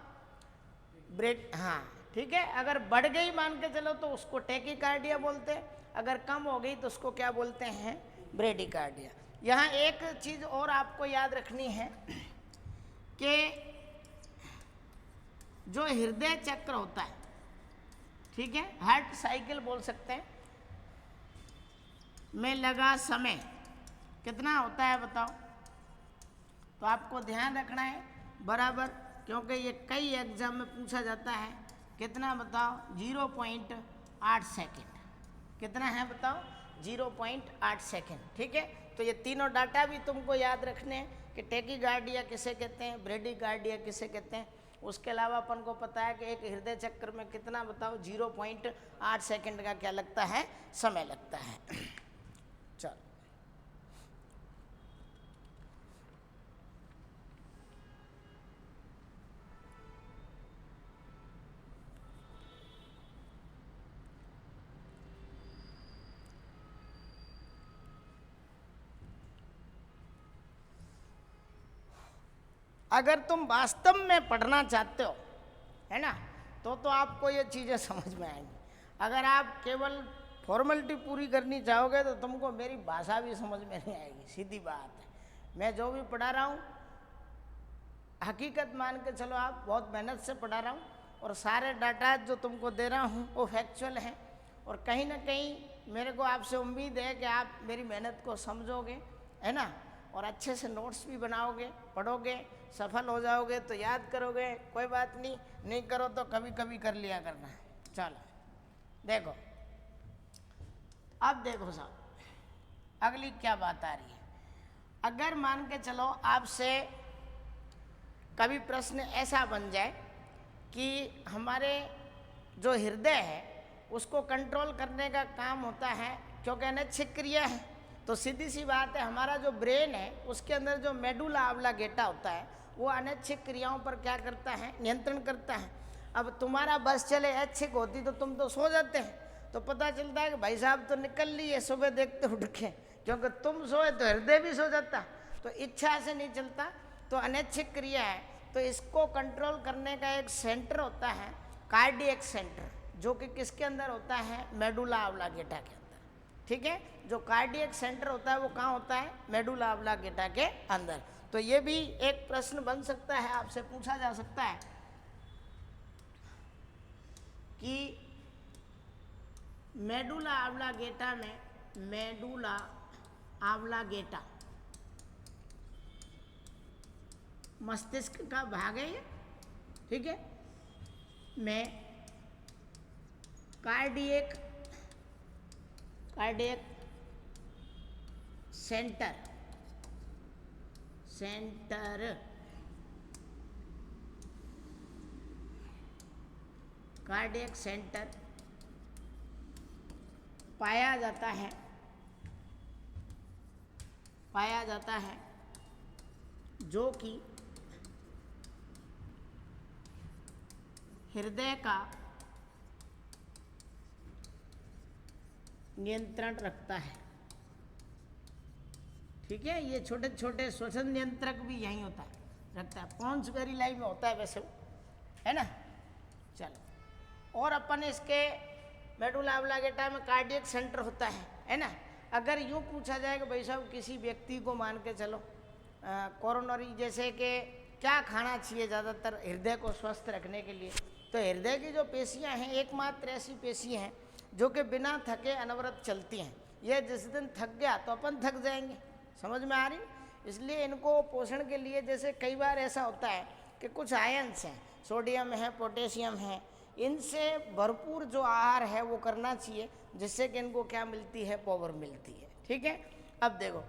हाँ, ठीक है। अगर बढ़ गई मान के चलो तो उसको टेकीकार्डिया बोलते हैं, अगर कम हो गई तो उसको क्या बोलते हैं? ब्रेडीकार्डिया। यहाँ एक चीज़ और आपको याद रखनी है कि जो हृदय चक्र होता है, ठीक है, हार्ट साइकिल बोल सकते हैं, में लगा समय कितना होता है बताओ? तो आपको ध्यान रखना है बराबर, क्योंकि ये कई एग्जाम में पूछा जाता है। कितना बताओ? 0.8 सेकेंड। कितना है बताओ? 0.8 सेकेंड, ठीक है। तो ये तीनों डाटा भी तुमको याद रखने हैं कि टेकीकार्डिया किसे कहते हैं, ब्रेडीकार्डिया किसे कहते हैं। उसके अलावा अपन को पता है कि एक हृदय चक्र में कितना बताओ? 0.8 सेकेंड का क्या लगता है? समय लगता है। चलो, अगर तुम वास्तव में पढ़ना चाहते हो, है ना, तो आपको ये चीज़ें समझ में आएंगी। अगर आप केवल फॉर्मेलिटी पूरी करनी चाहोगे तो तुमको मेरी भाषा भी समझ में नहीं आएगी, सीधी बात है। मैं जो भी पढ़ा रहा हूँ हकीकत मान के चलो, आप बहुत मेहनत से पढ़ा रहा हूँ, और सारे डाटा जो तुमको दे रहा हूँ वो फैक्चुअल हैं, और कहीं ना कहीं मेरे को आपसे उम्मीद है कि आप मेरी मेहनत को समझोगे, है ना, और अच्छे से नोट्स भी बनाओगे, पढ़ोगे, सफल हो जाओगे तो याद करोगे। कोई बात नहीं, नहीं करो तो कभी कभी कर लिया करना है। चलो देखो, अब देखो साहब, अगली क्या बात आ रही है। अगर मान के चलो आपसे कभी प्रश्न ऐसा बन जाए कि हमारे जो हृदय है उसको कंट्रोल करने का काम होता है, क्योंकि अनैच्छिक क्रिया है, तो सीधी सी बात है, हमारा जो ब्रेन है उसके अंदर जो मेडुला ऑब्लिंगेटा होता है वो अनैच्छिक क्रियाओं पर क्या करता है? नियंत्रण करता है। अब तुम्हारा बस चले ऐच्छिक होती तो तुम तो सो जाते हैं, तो पता चलता है कि भाई साहब तो निकल लिए सुबह देखते उठ के, क्योंकि तुम सोए तो हृदय भी सो जाता, तो इच्छा से नहीं चलता, तो अनैच्छिक क्रिया है। तो इसको कंट्रोल करने का एक सेंटर होता है, कार्डियक सेंटर, जो कि किसके अंदर होता है? मेडुला ऑब्लिंगेटा के अंदर, ठीक है। जो कार्डियक सेंटर होता है वो कहाँ होता है? मेडुला ऑब्लिंगेटा के अंदर। तो ये भी एक प्रश्न बन सकता है, आपसे पूछा जा सकता है कि मेडुला ऑब्लिंगेटा में, मेडुला ऑब्लिंगेटा मस्तिष्क का भाग है, ठीक है, में cardiac cardiac centre, centre cardiac centre पाया जाता है, पाया जाता है, जो कि हृदय का नियंत्रण रखता है। ठीक है, ये छोटे छोटे श्वसन नियंत्रक भी यहीं होता है, रखता है। पॉन्स वेरी लाइव में होता है वैसे वो, है ना। चलो, और अपन इसके मेडुला ऑब्लिंगेटा में कार्डियक सेंटर होता है ना। अगर यूँ पूछा जाए कि भाई साहब किसी व्यक्ति को मान के चलो कोरोनरी, जैसे कि क्या खाना चाहिए ज़्यादातर हृदय को स्वस्थ रखने के लिए, तो हृदय की जो पेशियां हैं एकमात्र ऐसी पेशी हैं जो कि बिना थके अनवरत चलती हैं। ये जिस दिन थक गया तो अपन थक जाएंगे, समझ में आ रही। इसलिए इनको पोषण के लिए, जैसे कई बार ऐसा होता है कि कुछ आयन्स हैं, सोडियम है, पोटेशियम है, इनसे भरपूर जो आहार है वो करना चाहिए, जिससे कि इनको क्या मिलती है, पावर मिलती है। ठीक है, अब देखो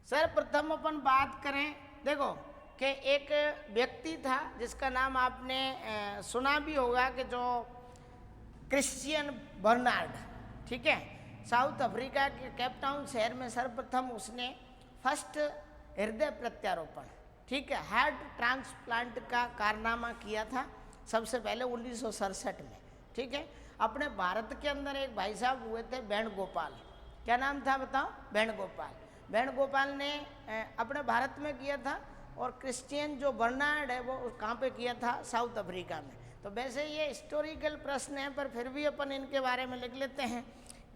सर्वप्रथम अपन बात करें, देखो कि एक व्यक्ति था जिसका नाम आपने सुना भी होगा कि जो क्रिश्चियन बर्नार्ड, ठीक है, साउथ अफ्रीका के केपटाउन शहर में सर्वप्रथम उसने फर्स्ट हृदय प्रत्यारोपण, ठीक है, हार्ट ट्रांसप्लांट का कारनामा किया था सबसे पहले 1967 में। ठीक है, अपने भारत के अंदर एक भाई साहब हुए थे वेणुगोपाल, क्या नाम था बताओ, वेणुगोपाल। वेणुगोपाल ने अपने भारत में किया था, और क्रिश्चियन जो बर्नार्ड है वो कहाँ पे किया था, साउथ अफ्रीका में। तो वैसे ये हिस्टोरिकल प्रश्न है, पर फिर भी अपन इनके बारे में लिख लेते हैं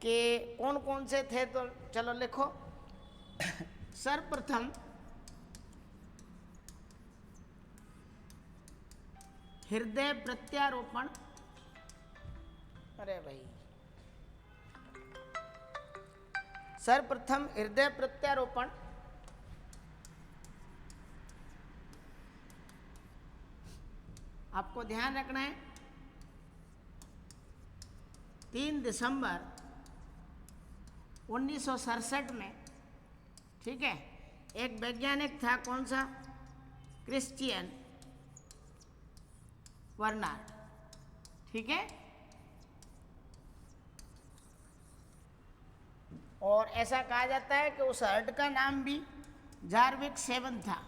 कि कौन कौन से थे। तो चलो लिखो सर्वप्रथम हृदय प्रत्यारोपण, अरे भाई, सर्वप्रथम हृदय प्रत्यारोपण आपको ध्यान रखना है 3 दिसंबर 1967 में, ठीक है, एक वैज्ञानिक था, कौन सा, क्रिश्चियन बर्नार्ड, ठीक है। और ऐसा कहा जाता है कि उस हार्ट का नाम भी जारविक 7 था,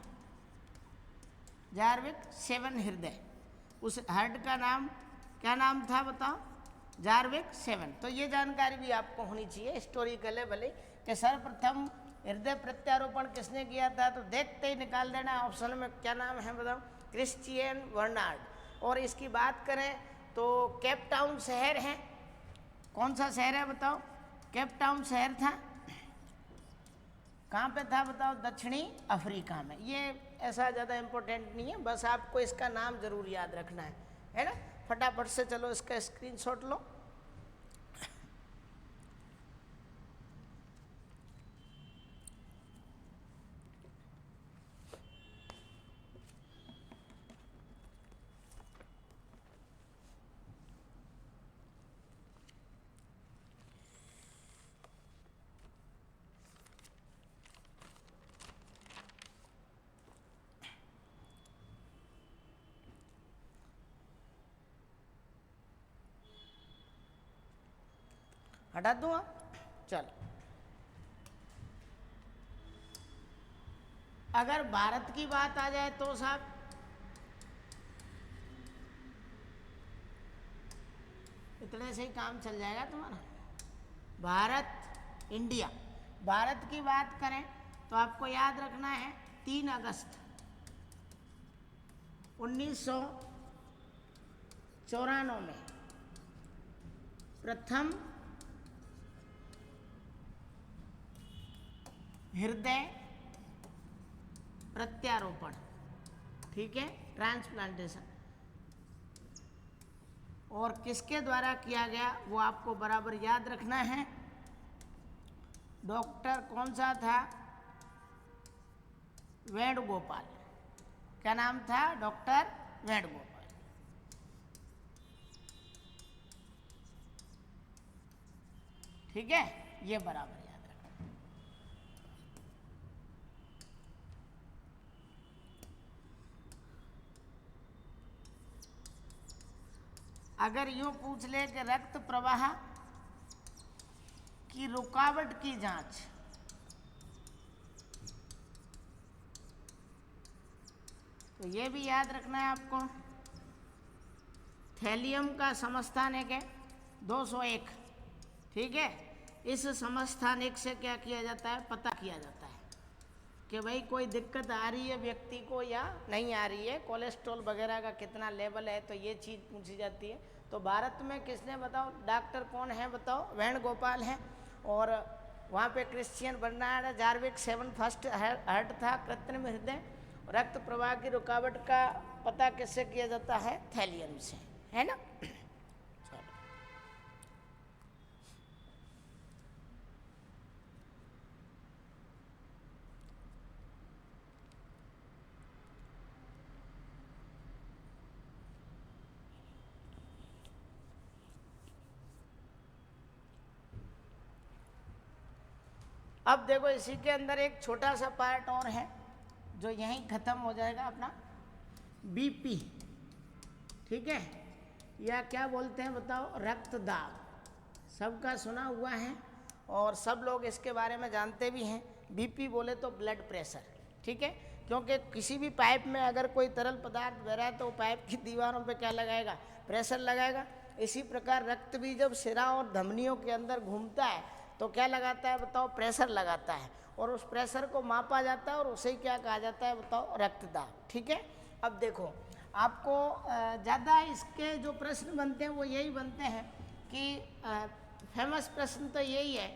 जारविक 7 हृदय, उस हार्ट का नाम क्या नाम था बताओ, जारविक 7। तो ये जानकारी भी आपको होनी चाहिए, हिस्टोरिकल है भले, कि सर्वप्रथम हृदय प्रत्यारोपण किसने किया था। तो देखते ही निकाल देना ऑप्शन में, क्या नाम है बताओ, क्रिश्चियन बर्नार्ड। और इसकी बात करें तो केपटाउन शहर है, कौन सा शहर है बताओ, केपटाउन शहर था, कहाँ पे था बताओ, दक्षिणी अफ्रीका में। ये ऐसा ज़्यादा इम्पोर्टेंट नहीं है, बस आपको इसका नाम ज़रूर याद रखना है ना। फटाफट से चलो इसका स्क्रीनशॉट लो। हटा दूँ, चल। अगर भारत की बात आ जाए तो साहब इतने से ही काम चल जाएगा तुम्हारा। भारत, इंडिया, भारत की बात करें तो आपको याद रखना है 3 अगस्त 1994 में प्रथम हृदय प्रत्यारोपण, ठीक है, ट्रांसप्लांटेशन, और किसके द्वारा किया गया वो आपको बराबर याद रखना है। डॉक्टर कौन सा था, वेणुगोपाल, क्या नाम था, डॉक्टर वेणुगोपाल। ठीक है, ये बराबर याद रखना। अगर यूं पूछ ले कि रक्त प्रवाह की रुकावट की जांच, तो ये भी याद रखना है आपको। थैलियम का समस्थानिक है 201, ठीक है। इस समस्थानिक से क्या किया जाता है, पता किया जाता है कि भाई कोई दिक्कत आ रही है व्यक्ति को या नहीं आ रही है, कोलेस्ट्रॉल वगैरह का कितना लेवल है, तो ये चीज़ पूछी जाती है। तो भारत में किसने, बताओ डॉक्टर कौन है, बताओ, वेणुगोपाल है। और वहाँ पे Christiaan Barnard Jarvik 7 first heart था, कृत्रिम हृदय। रक्त प्रवाह की रुकावट का पता किससे किया जाता है, थैलियम से, है ना। अब देखो इसी के अंदर एक छोटा सा पार्ट और है जो यहीं ख़त्म हो जाएगा अपना, बीपी, ठीक है, या क्या बोलते हैं बताओ, रक्तदाब। सबका सुना हुआ है और सब लोग इसके बारे में जानते भी हैं। बीपी बोले तो ब्लड प्रेशर, ठीक है, क्योंकि किसी भी पाइप में अगर कोई तरल पदार्थ बह रहा है तो पाइप की दीवारों पे क्या लगाएगा, प्रेशर लगाएगा। इसी प्रकार रक्त भी जब सिरा और धमनियों के अंदर घूमता है तो क्या लगाता है बताओ, प्रेशर लगाता है, और उस प्रेशर को मापा जाता है और उसे क्या कहा जाता है बताओ, रक्तदाब, ठीक है। अब देखो आपको ज़्यादा इसके जो प्रश्न बनते हैं वो यही बनते हैं कि फेमस प्रश्न तो यही है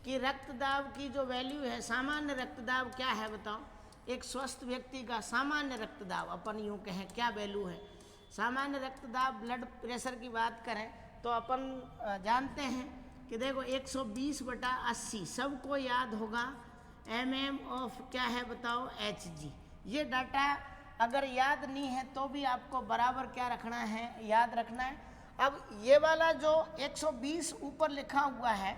कि रक्तदाब की जो वैल्यू है, सामान्य रक्तदाब क्या है बताओ। एक स्वस्थ व्यक्ति का सामान्य रक्तदाब अपन यूँ कहें क्या वैल्यू है, सामान्य रक्तदाब ब्लड प्रेशर की बात करें तो अपन जानते हैं कि देखो 120/80 सबको याद होगा, mm ऑफ क्या है बताओ, Hg। ये डाटा अगर याद नहीं है तो भी आपको बराबर क्या रखना है, याद रखना है। अब ये वाला जो 120 ऊपर लिखा हुआ है,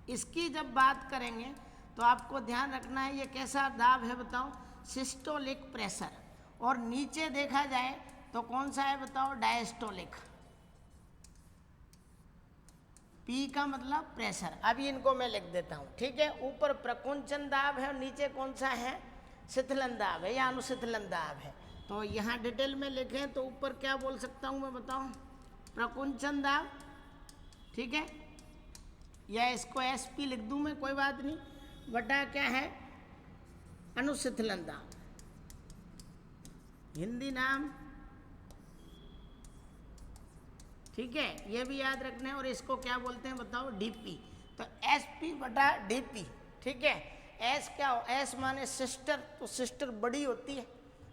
इसकी जब बात करेंगे तो आपको ध्यान रखना है ये कैसा दाब है बताओ, सिस्टोलिक प्रेशर। और नीचे देखा जाए तो कौन सा है बताओ, डायस्टोलिक। पी का मतलब प्रेशर। अभी इनको मैं लिख देता हूँ, ठीक है। ऊपर प्रकुंचन दाब है और नीचे कौन सा है, शिथिलन दाब है या अनुशिथिलन दाब है। तो यहाँ डिटेल में लिखें तो ऊपर क्या बोल सकता हूँ मैं बताऊँ, प्रकुंचन दाब, ठीक है, या इसको एसपी लिख दूँ मैं, कोई बात नहीं, बटा क्या है, अनुशिथिलन दाब, हिंदी नाम, ठीक है, ये भी याद रखना है। और इसको क्या बोलते हैं बताओ, डीपी। तो एसपी बटा डीपी, ठीक है। एस क्या हो, एस माने सिस्टर, तो सिस्टर बड़ी होती है।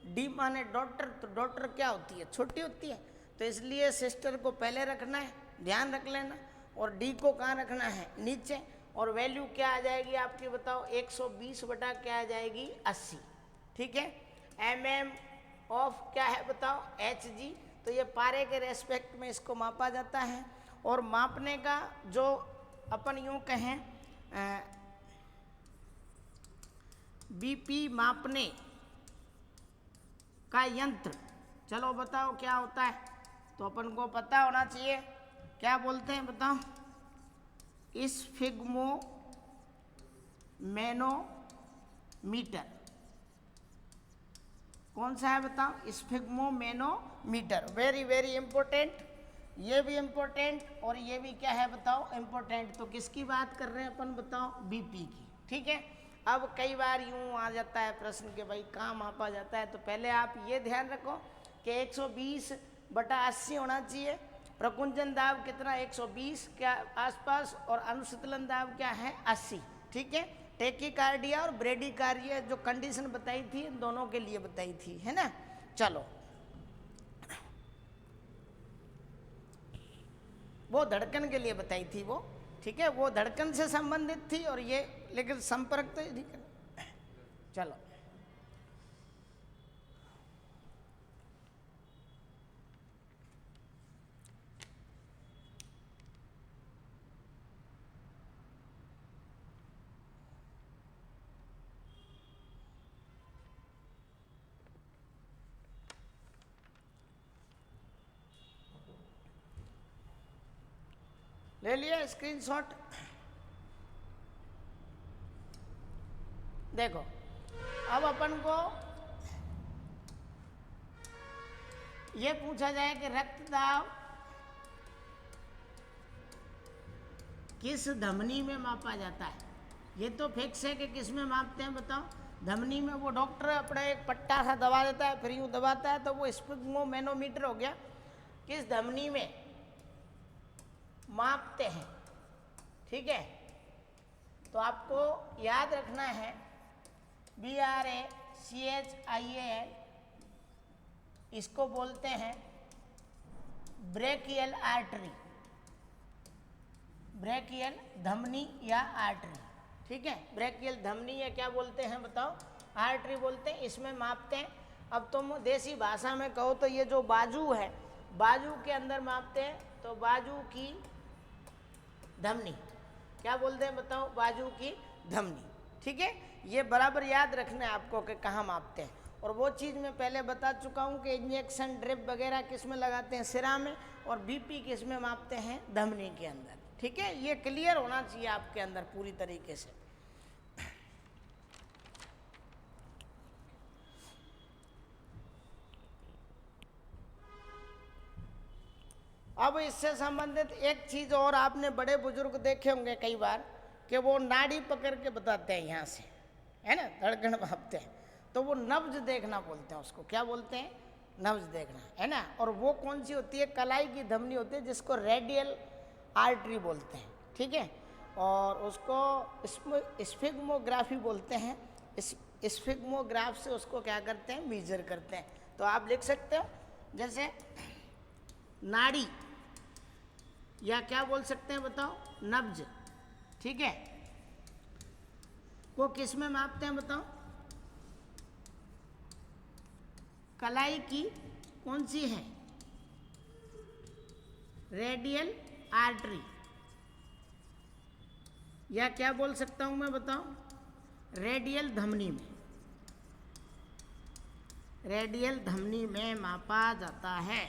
डी माने डॉटर, तो डॉटर क्या होती है, छोटी होती है। तो इसलिए सिस्टर को पहले रखना है, ध्यान रख लेना। और डी को कहाँ रखना है, नीचे। और वैल्यू क्या आ जाएगी आपकी बताओ, 120 बटा क्या आ जाएगी, 80, ठीक है। mm ऑफ क्या है बताओ, Hg। तो ये पारे के रेस्पेक्ट में इसको मापा जाता है। और मापने का जो अपन यूँ कहें बीपी मापने का यंत्र, चलो बताओ क्या होता है, तो अपन को पता होना चाहिए, क्या बोलते हैं बताओ, स्फिग्मो मैनोमीटर। कौन सा है बताओ, sphygmo manometer. Very very important, ये भी इम्पोर्टेंट और ये भी क्या है बताओ, इम्पोर्टेंट। तो किसकी बात कर रहे हैं अपन बताओ, बीपी की, ठीक है। अब कई बार यूँ आ जाता है प्रश्न के भाई कहाँ मापा जाता है, तो पहले आप ये ध्यान रखो कि 120/80 होना चाहिए। प्रकुंचन दाब कितना, 120 के आसपास, और अनुशीतलन दाब क्या है, 80, ठीक है। टेकीकार्डिया और ब्रेडीकार्डिया जो कंडीशन बताई थी इन दोनों के लिए बताई थी, है ना। चलो, वो धड़कन के लिए बताई थी वो, ठीक है, वो धड़कन से संबंधित थी। और ये लेकिन संपर्क तो ठीक है। चलो, ले लिया स्क्रीनशॉट। देखो अब अपन को ये पूछा जाए कि रक्तदाब किस धमनी में मापा जाता है। ये तो फिक्स है कि किस में मापते हैं, बताओ। धमनी में वो डॉक्टर अपना एक पट्टा सा दबा देता है, फिर यूँ दबाता है तो वो स्फिग्मोमेनोमीटर हो गया। किस धमनी में मापते हैं, ठीक है। तो आपको याद रखना है BRACHIAL, इसको बोलते हैं ब्रेकियल आर्टरी, ब्रेकियल धमनी या आर्टरी, ठीक है। ब्रेकियल धमनी या क्या बोलते हैं बताओ, आर्टरी बोलते हैं, इसमें मापते हैं। अब तुम देसी भाषा में कहो तो ये जो बाजू है, बाजू के अंदर मापते हैं, तो बाजू की धमनी क्या बोलते हैं बताओ, बाजू की धमनी, ठीक है। ये बराबर याद रखना है आपको कि कहाँ मापते हैं। और वो चीज़ मैं पहले बता चुका हूँ कि इंजेक्शन ड्रिप वगैरह किस में लगाते हैं, सिरा में, और बीपी किस में मापते हैं, धमनी के अंदर, ठीक है। ये क्लियर होना चाहिए आपके अंदर पूरी तरीके से। अब इससे संबंधित एक चीज़ और, आपने बड़े बुजुर्ग देखे होंगे कई बार कि वो नाड़ी पकड़ के बताते हैं यहाँ से, है ना, धड़कन मापते हैं, तो वो नब्ज देखना बोलते हैं उसको, क्या बोलते हैं, नब्ज देखना, है ना। और वो कौन सी होती है, कलाई की धमनी होती है जिसको रेडियल आर्टरी बोलते हैं, ठीक है। और उसको स्फिग्मोग्राफी बोलते हैं। स्फिग्मोग्राफ से उसको क्या करते हैं, मेजर करते हैं। तो आप लिख सकते हो जैसे नाड़ी, या क्या बोल सकते हैं बताओ, नब्ज, ठीक है। वो किस में मापते हैं बताओ, कलाई की कौन सी है, रेडियल आर्टरी, या क्या बोल सकता हूं मैं बताओ, रेडियल धमनी में, रेडियल धमनी में मापा जाता है,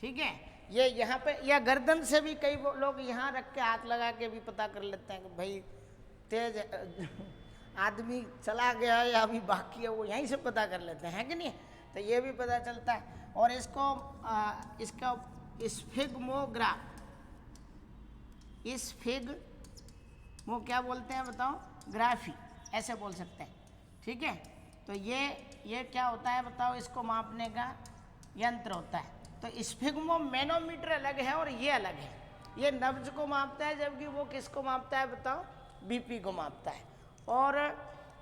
ठीक है। ये यहाँ पे, या गर्दन से भी कई लोग यहाँ रख के हाथ लगा के भी पता कर लेते हैं कि भाई तेज आदमी चला गया या अभी बाकी है, वो यहीं से पता कर लेते हैं कि नहीं। तो ये भी पता चलता है। और इसको इसका स्फिग्मोग्राफ, स्फिग्मो क्या बोलते हैं बताओ, ग्राफी, ऐसे बोल सकते हैं, ठीक है। तो ये क्या होता है बताओ, इसको मापने का यंत्र होता है। तो स्फिग्मोमेनोमीटर अलग है और ये अलग है। ये नब्ज को मापता है, जबकि वो किसको मापता है बताओ, बीपी को मापता है। और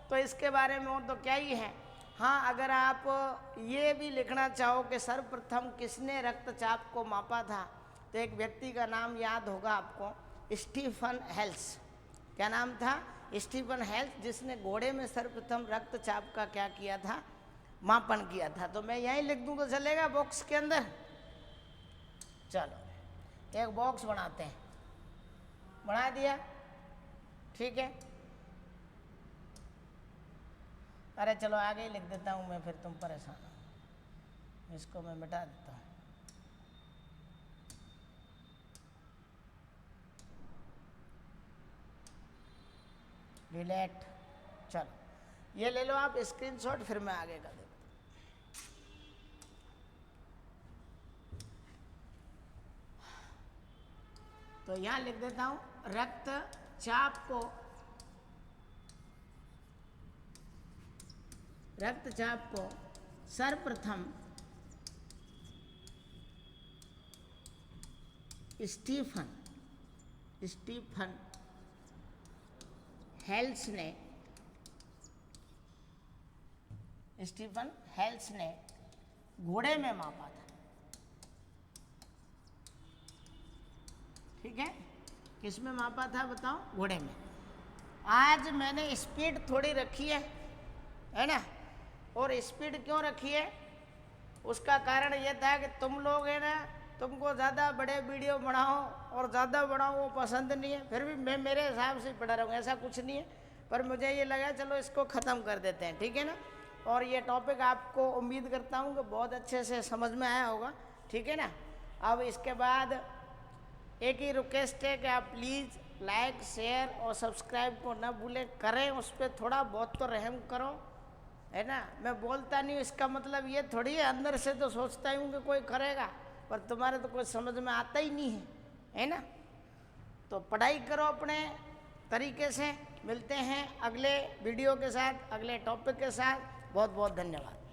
तो इसके बारे में और तो क्या ही है। हाँ, अगर आप ये भी लिखना चाहो कि सर्वप्रथम किसने रक्तचाप को मापा था, तो एक व्यक्ति का नाम याद होगा आपको, स्टीफन हेल्स। क्या नाम था, स्टीफन हेल्स, जिसने घोड़े में सर्वप्रथम रक्तचाप का क्या किया था, मापन किया था। तो मैं यहीं लिख दूँ तो चलेगा बॉक्स के अंदर। चलो एक बॉक्स बनाते हैं, बना दिया, ठीक है। अरे चलो आगे ही लिख देता हूँ मैं, फिर तुम परेशान हो। इसको मैं मिटा देता हूँ। डिलीट, चलो ये ले लो आप स्क्रीनशॉट, फिर मैं आगे का देखता हूँ। तो यहाँ लिख देता हूँ, रक्तचाप को सर्वप्रथम स्टीफन हेल्स ने घोड़े में मापा था, ठीक है। किस में मापा था बताओ, घोड़े में। आज मैंने स्पीड थोड़ी रखी है ना। और स्पीड क्यों रखी है, उसका कारण यह था कि तुम लोग है ना, तुमको ज़्यादा बड़े वीडियो बनाओ और ज़्यादा बनाओ वो पसंद नहीं है। फिर भी मैं मेरे हिसाब से पढ़ा रहूँगा, ऐसा कुछ नहीं है। पर मुझे ये लगा चलो इसको ख़त्म कर देते हैं, ठीक है ना। और ये टॉपिक आपको उम्मीद करता हूँ कि बहुत अच्छे से समझ में आया होगा, ठीक है ना। अब इसके बाद एक ही रिक्वेस्ट है कि आप प्लीज़ लाइक शेयर और सब्सक्राइब को न भूलें, करें, उस पर थोड़ा बहुत तो रहम करो, है ना। मैं बोलता नहीं हूँ, इसका मतलब ये थोड़ी है अंदर से तो सोचता हूँ कि कोई करेगा, पर तुम्हारे तो कोई समझ में आता ही नहीं है ना। तो पढ़ाई करो अपने तरीके से। मिलते हैं अगले वीडियो के साथ, अगले टॉपिक के साथ। बहुत बहुत धन्यवाद।